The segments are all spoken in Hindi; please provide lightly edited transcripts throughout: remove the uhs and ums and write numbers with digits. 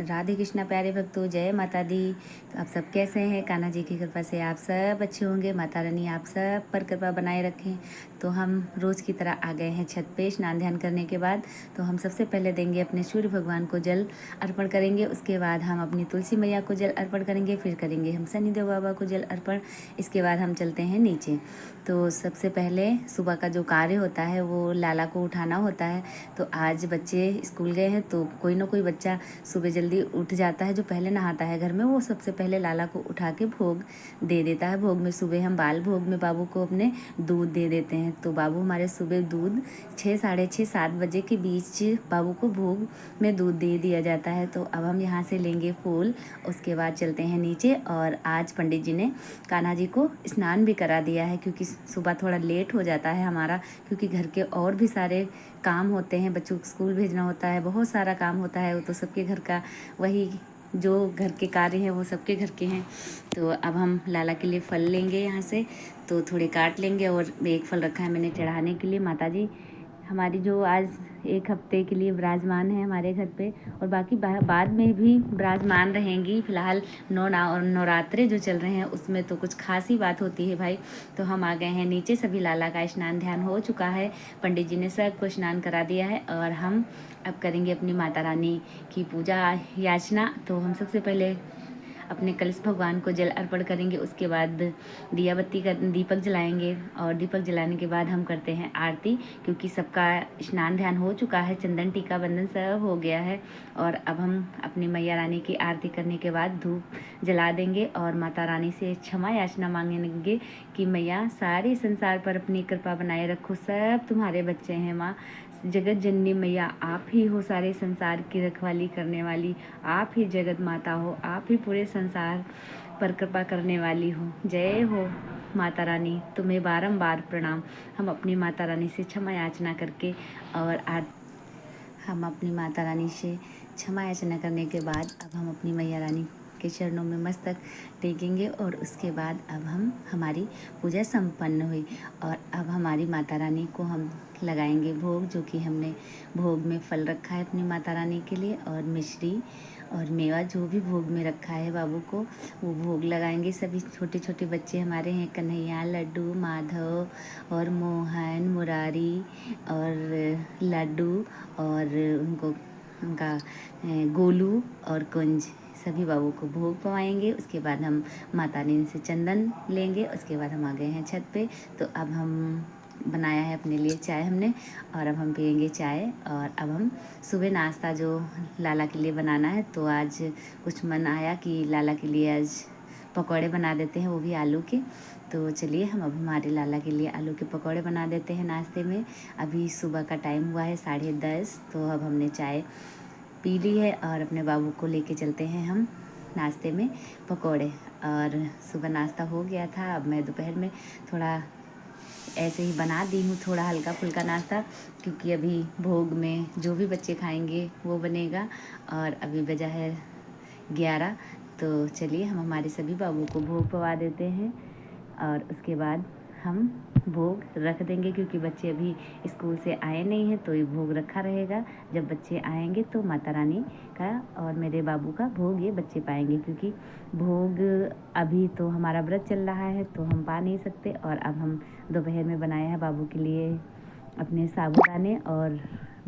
राधे कृष्णा प्यारे भक्तों, जय माता दी। तो आप सब कैसे हैं? कान्हा जी की कृपा से आप सब अच्छे होंगे। माता रानी आप सब पर कृपा बनाए रखें। तो हम रोज़ की तरह आ गए हैं छत पे स्नान ध्यान करने के बाद। तो हम सबसे पहले देंगे अपने सूर्य भगवान को जल अर्पण करेंगे। उसके बाद हम अपनी तुलसी मैया को जल अर्पण करेंगे। फिर करेंगे हम शनिदेव बाबा को जल अर्पण। इसके बाद हम चलते हैं नीचे। तो सबसे पहले सुबह का जो कार्य होता है वो लाला को उठाना होता है। तो आज बच्चे स्कूल गए हैं, तो कोई ना कोई बच्चा सुबह जल्दी उठ जाता है। जो पहले नहाता है घर में, वो सबसे पहले लाला को उठा के भोग दे देता है। भोग में सुबह हम बाल भोग में बाबू को अपने दूध दे देते हैं। तो बाबू हमारे सुबह दूध 6, साढ़े 6, 7 बजे के बीच बाबू को भोग में दूध दे दिया जाता है। तो अब हम यहाँ से लेंगे फूल, उसके बाद चलते हैं नीचे। और आज पंडित जी ने कान्हा जी को स्नान भी करा दिया है, क्योंकि सुबह थोड़ा लेट हो जाता है हमारा, क्योंकि घर के और भी सारे काम होते हैं। बच्चों को स्कूल भेजना होता है, बहुत सारा काम होता है। वो तो सबके घर का वही जो घर के कार्य हैं वो सबके घर के हैं। तो अब हम लाला के लिए फल लेंगे यहाँ से। तो थोड़े काट लेंगे, और एक फल रखा है मैंने चढ़ाने के लिए। माता जी हमारी जो आज 1 हफ्ते के लिए विराजमान है हमारे घर पे, और बाकी बाद में भी विराजमान रहेंगी। फिलहाल नवरात्रे जो चल रहे हैं उसमें तो कुछ खास ही बात होती है भाई। तो हम आ गए हैं नीचे। सभी लाला का स्नान ध्यान हो चुका है, पंडित जी ने सबको स्नान करा दिया है। और हम अब करेंगे अपनी माता रानी की पूजा याचना। तो हम सबसे पहले अपने कलश भगवान को जल अर्पण करेंगे। उसके बाद दिया बत्ती का दीपक जलाएंगे, और दीपक जलाने के बाद हम करते हैं आरती, क्योंकि सबका स्नान ध्यान हो चुका है, चंदन टीका बंधन सब हो गया है। और अब हम अपनी मैया रानी की आरती करने के बाद धूप जला देंगे, और माता रानी से क्षमा याचना मांगेंगे कि मैया सारे संसार पर अपनी कृपा बनाए रखो, सब तुम्हारे बच्चे हैं माँ। जगत जननी मैया आप ही हो, सारे संसार की रखवाली करने वाली आप ही जगत माता हो, आप ही पूरे संसार पर कृपा करने वाली हो। जय हो माता रानी, तुम्हें बारंबार प्रणाम। हम अपनी माता रानी से क्षमा याचना करके और हम अपनी माता रानी से क्षमा याचना करने के बाद अब हम अपनी मैया रानी के चरणों में मस्तक टेकेंगे। और उसके बाद अब हमारी पूजा संपन्न हुई, और अब हमारी माता रानी को हम लगाएंगे भोग, जो कि हमने भोग में फल रखा है अपनी माता रानी के लिए, और मिश्री और मेवा जो भी भोग में रखा है बाबू को, वो भोग लगाएंगे। सभी छोटे छोटे बच्चे हमारे हैं, कन्हैया, लड्डू, माधव और मोहन, मुरारी और लड्डू, और उनका गोलू और कुंज, सभी बाबू को भोग पवाएंगे। उसके बाद हम माता रानी से चंदन लेंगे। उसके बाद हम आ गए हैं छत पे। तो अब हम बनाया है अपने लिए चाय हमने, और अब हम पियेंगे चाय। और अब हम सुबह नाश्ता जो लाला के लिए बनाना है, तो आज कुछ मन आया कि लाला के लिए आज पकौड़े बना देते हैं, वो भी आलू के। तो चलिए हम अब हमारे लाला के लिए आलू के पकौड़े बना देते हैं नाश्ते में। अभी सुबह का टाइम हुआ है 10:30। तो अब हमने चाय पी ली है, और अपने बाबू को लेके चलते हैं हम नाश्ते में पकौड़े। और सुबह नाश्ता हो गया था। अब मैं दोपहर में थोड़ा ऐसे ही बना दी हूँ, थोड़ा हल्का फुल्का नाश्ता, क्योंकि अभी भोग में जो भी बच्चे खाएंगे वो बनेगा। और अभी बजा है 11। तो चलिए हम हमारे सभी बाबू को भोग पवा देते हैं, और उसके बाद हम भोग रख देंगे, क्योंकि बच्चे अभी स्कूल से आए नहीं हैं। तो ये भोग रखा रहेगा, जब बच्चे आएंगे तो माता रानी का और मेरे बाबू का भोग ये बच्चे पाएंगे, क्योंकि भोग अभी तो हमारा व्रत चल रहा है तो हम पा नहीं सकते। और अब हम दोपहर में बनाया है बाबू के लिए अपने साबूदाने और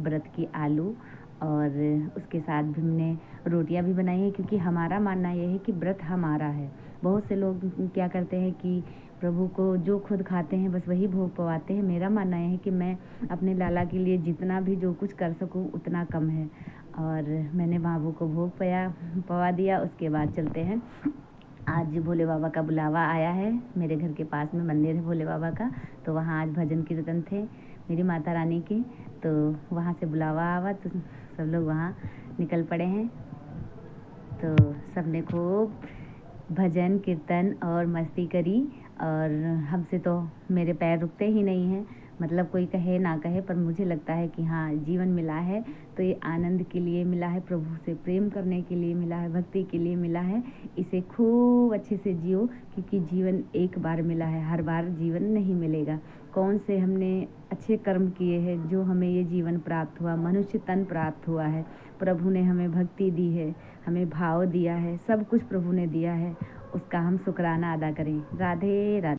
व्रत की आलू, और उसके साथ भी हमने रोटियां भी बनाई हैं, क्योंकि हमारा मानना यह है कि व्रत हमारा है। बहुत से लोग क्या करते हैं कि प्रभु को जो खुद खाते हैं बस वही भोग पवाते हैं। मेरा मानना यह है कि मैं अपने लाला के लिए जितना भी जो कुछ कर सकूं उतना कम है, और मैंने बाबू को भोग पवा दिया। उसके बाद चलते हैं, आज भोले बाबा का बुलावा आया है। मेरे घर के पास में मंदिर है भोले बाबा का, तो वहाँ आज भजन कीर्तन थे मेरी माता रानी के। तो वहाँ से बुलावा आवा, तो सब लोग वहाँ निकल पड़े हैं। तो सबने खूब भजन कीर्तन और मस्ती करी, और हमसे तो मेरे पैर रुकते ही नहीं हैं। मतलब कोई कहे ना कहे, पर मुझे लगता है कि हाँ, जीवन मिला है तो ये आनंद के लिए मिला है, प्रभु से प्रेम करने के लिए मिला है, भक्ति के लिए मिला है। इसे खूब अच्छे से जियो, क्योंकि जीवन एक बार मिला है, हर बार जीवन नहीं मिलेगा। कौन से हमने अच्छे कर्म किए हैं जो हमें ये जीवन प्राप्त हुआ, मनुष्य तन प्राप्त हुआ है। प्रभु ने हमें भक्ति दी है, हमें भाव दिया है, सब कुछ प्रभु ने दिया है, उसका हम शुक्राना अदा करें। राधे राधे।